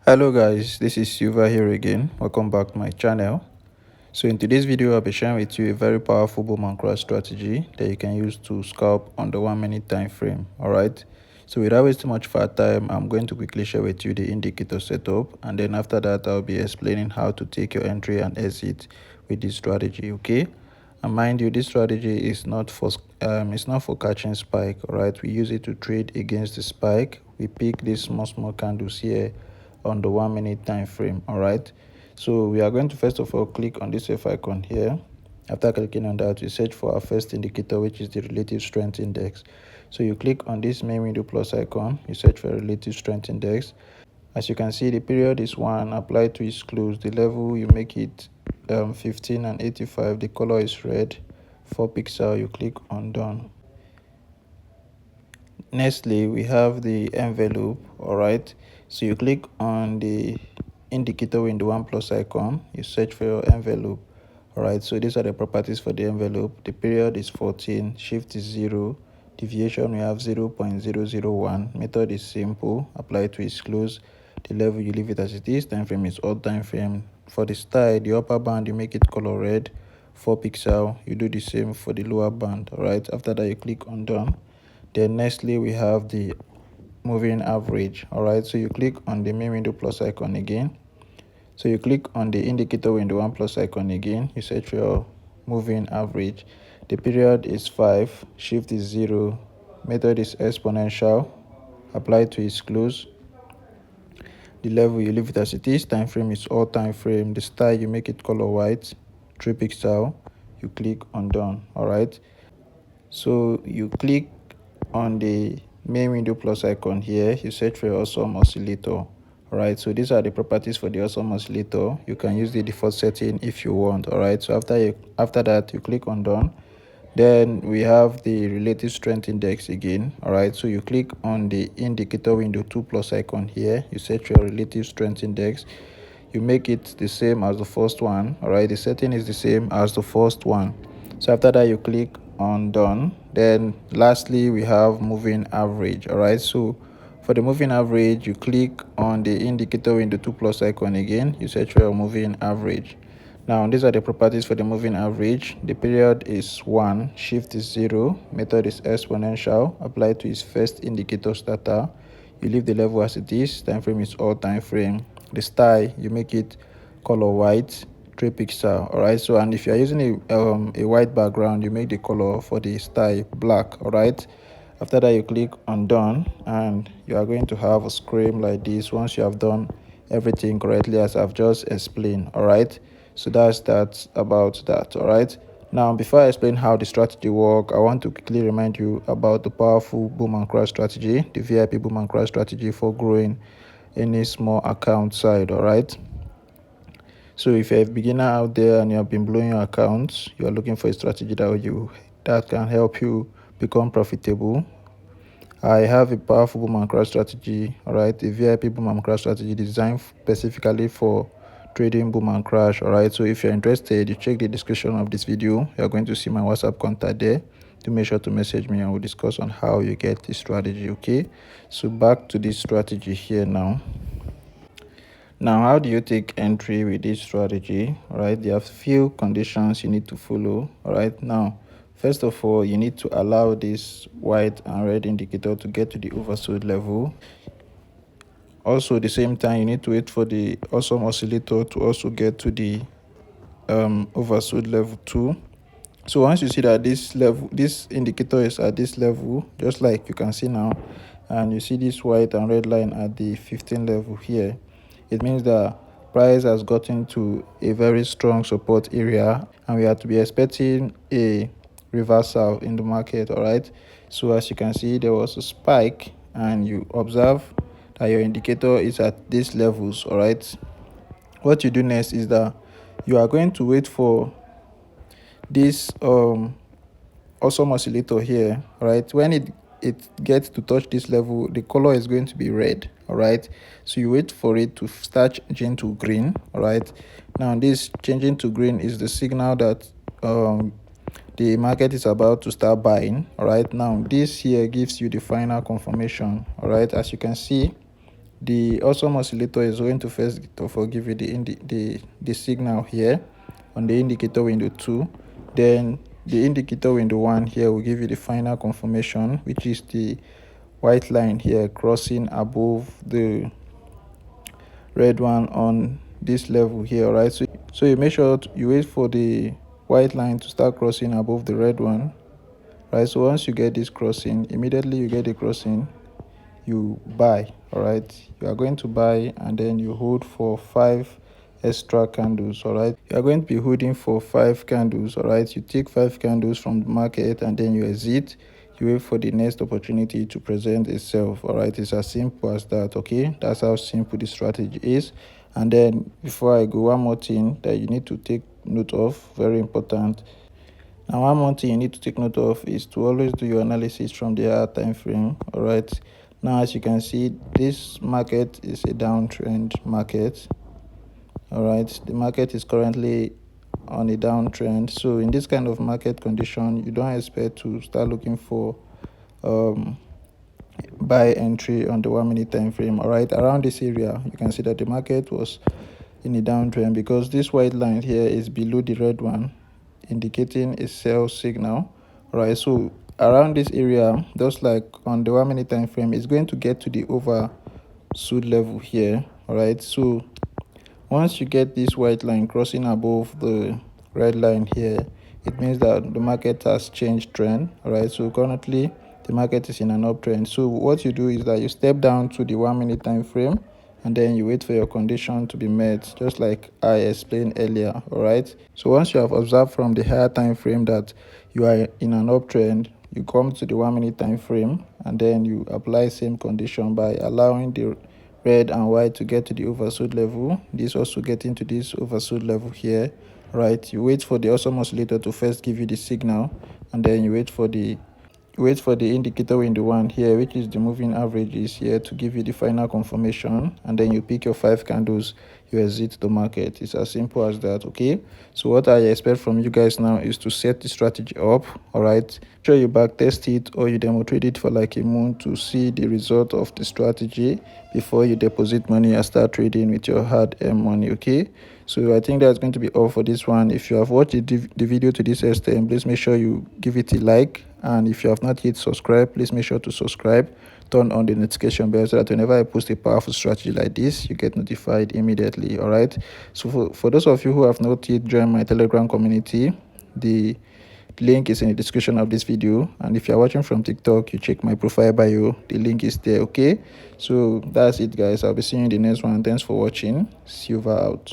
Hello guys, this is Silva here again. Welcome back to my channel. So in today's video, I'll be sharing with you a very powerful boom and crash strategy that you can use to scalp on the 1 minute time frame. Alright, so without wasting much of our time, I'm going to quickly share with you the indicator setup, and then after that I'll be explaining how to take your entry and exit with this strategy. Okay, and mind you, this strategy is not for catching spike. Alright, we use it to trade against the spike. We pick these small candles here on the 1 minute time frame. All right, so we are going to first of all click on this F icon here. After clicking on that, we search for our first indicator, which is the relative strength index. So you click on this main window plus icon, you search for relative strength index. As you can see, the period is 1, apply to its close. The level, you make it 15 and 85. The color is red, 4 pixel. You click on done. Nextly, we have the envelope. All right, so you click on the indicator window 1 plus icon, you search for your envelope. All right, so these are the properties for the envelope. The period is 14, shift is 0, deviation we have 0.001, method is simple, apply to its close. The level, you leave it as it is. Time frame is all time frame. For the style, the upper band, you make it color red, 4 pixel. You do the same for the lower band. All right, after that you click on done. Then nextly, we have the moving average. All right, so you click on the main window plus icon again. So you click on the indicator window 1 plus icon again, you search for your moving average. The period is 5, shift is 0, method is exponential, apply to its close. The level, you leave it as it is. Time frame is all time frame. The style, you make it color white, 3 pixel. You click on done. All right, so you click on the main window plus icon here, you search for your awesome oscillator. All right, so these are the properties for the awesome oscillator. You can use the default setting if you want. All right, so after that you click on done. Then we have the relative strength index again. All right, so you click on the indicator window 2 plus icon here, you search for your relative strength index. You make it the same as the first one. All right, the setting is the same as the first one. So after that you click on done. Then lastly, we have moving average. All right, so for the moving average, you click on the indicator window 2 plus icon again, you search for your moving average. Now these are the properties for the moving average. The period is 1, shift is 0, method is exponential, apply to its first indicator starter. You leave the level as it is. Time frame is all time frame. The style, you make it color white, 3 pixel. All right, so and if you are using a white background, you make the color for the style black. All right, after that you click on done, and you are going to have a screen like this once you have done everything correctly as I've just explained. All right, so that's about that. All right, now before I explain how the strategy work, I want to quickly remind you about the powerful boom and crash strategy, the VIP boom and crash strategy for growing any small account side. All right, so if you're a beginner out there and you have been blowing your accounts, you are looking for a strategy that can help you become profitable, I have a powerful boom and crash strategy. All right, a VIP boom and crash strategy designed specifically for trading boom and crash. All right, so if you're interested, you check the description of this video. You're going to see my WhatsApp contact there. To make sure to message me and we'll discuss on how you get this strategy. Okay, so back to this strategy here now. Now, how do you take entry with this strategy? All right, there are few conditions you need to follow. All right, now first of all, you need to allow this white and red indicator to get to the oversold level. Also, at the same time, you need to wait for the awesome oscillator to also get to the oversold level too. So once you see that this indicator is at this level, just like you can see now, and you see this white and red line at the 15 level here, it means that price has gotten to a very strong support area and we are to be expecting a reversal in the market. All right, so as you can see, there was a spike and you observe that your indicator is at these levels. All right, what you do next is that you are going to wait for this awesome oscillator here. All right, when it gets to touch this level, the color is going to be red. All right, so you wait for it to start changing to green. All right, now this changing to green is the signal that the market is about to start buying. All right, now this here gives you the final confirmation. All right, as you can see, the awesome oscillator is going to first of all give you the signal here on the indicator window 2. Then the indicator window 1 here will give you the final confirmation, which is the white line here crossing above the red one on this level here, right? So you make sure you wait for the white line to start crossing above the red one, right? So once you get this crossing, immediately you get the crossing, you buy. All right, you are going to buy and then you hold for 5 extra candles. All right, you are going to be holding for 5 candles. All right, you take 5 candles from the market and then you exit. You wait for the next opportunity to present itself. All right, it's as simple as that. Okay, that's how simple the strategy is. And then before I go, one more thing that you need to take note of, very important. Now, one more thing you need to take note of is to always do your analysis from the higher time frame. All right, now as you can see, this market is a downtrend market. All right, the market is currently on a downtrend. So in this kind of market condition, you don't expect to start looking for buy entry on the 1 minute time frame. All right, around this area you can see that the market was in a downtrend because this white line here is below the red one, indicating a sell signal. All right, so around this area, just like on the 1 minute time frame, it's going to get to the oversold level here. All right, so once you get this white line crossing above the red line here, it means that the market has changed trend. All right, so currently the market is in an uptrend. So what you do is that you step down to the 1 minute time frame and then you wait for your condition to be met, just like I explained earlier. All right, so once you have observed from the higher time frame that you are in an uptrend, you come to the 1 minute time frame and then you apply same condition by allowing the red and white to get to the oversold level. This also getting to this oversold level here, right? You wait for the awesome oscillator to first give you the signal and then you wait for the indicator window 1 here, which is the moving averages here, to give you the final confirmation, and then you pick your 5 candles, you exit the market. It's as simple as that. Okay, so what I expect from you guys now is to set the strategy up. All right, sure you back test it or you demo trade it for like a month to see the result of the strategy before you deposit money and start trading with your hard-earned money. Okay, so I think that's going to be all for this one. If you have watched the video to this extent, please make sure you give it a like, and if you have not yet subscribed, please make sure to subscribe, turn on the notification bell so that whenever I post a powerful strategy like this, you get notified immediately. All right, so for those of you who have not yet joined my Telegram community, the link is in the description of this video, and if you're watching from TikTok, you check my profile bio, the link is there. Okay, so that's it guys, I'll be seeing you in the next one. Thanks for watching. Silver out.